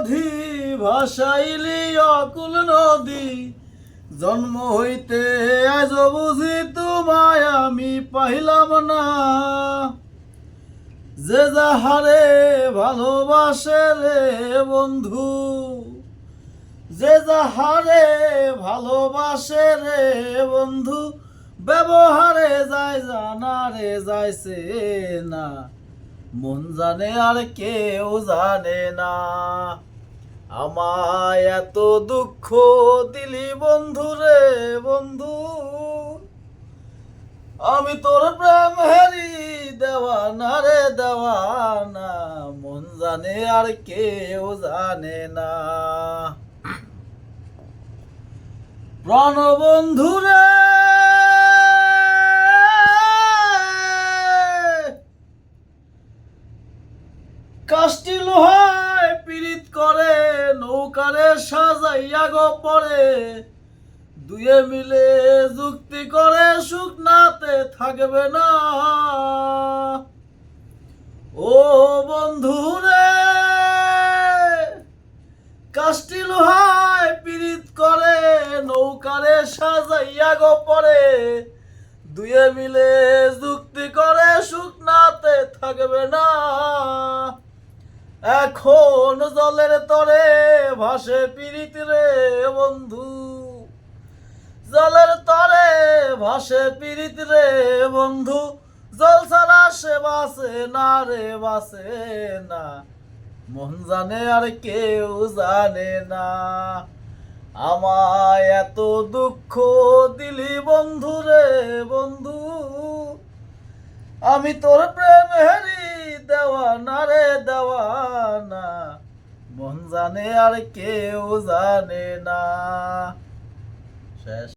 অধি ভাসাইলি অকুল নদী, জন্ম হইতে আজ বুঝি তোমায় আমি পাইলাম না। যে যাহারে ভালোবাসে রে বন্ধু, যে যাহারে ভালোবাসে রে বন্ধু, ব্যবহারে যায় জানা রে যাইছে না, মন জানে আর কেউ জানে না। আমায় এত দুঃখ দিলি বন্ধু রে বন্ধু, আমি তোর প্রেম হেরি দেওয়ানা রে দেওয়ানা, মন জানে আর কেউ জানে না। প্রাণ বন্ধু রে কাষ্টি লোহায় পীড়িত করে, নৌকারে সাজাইয়া গো পরে, দুয়ে মিলে যুক্তি করে শুকনাতে থাকবে না। ও বন্ধু রে কাষ্টি লোহায় পীড়িত করে, নৌকারে সাজাইয়া গো পরে, দুয়ে মিলে যুক্তি করে শুকনাতে থাকবে না। এখন জলের তরে ভাসে পীড়িত রে বন্ধু, জলের তরে ভাসে পীড়িত রে বন্ধু, জল ছাড়া সে বাসে না রে বাসে না, মন জানে আর কেউ জানে না। আমায় এত দুঃখ দিলি বন্ধু রে বন্ধু, আমি তোর প্রেম হেরি দেওয়ানা রে দেওয়ানা, মন জানে আর কেউ জানে না। শেষ।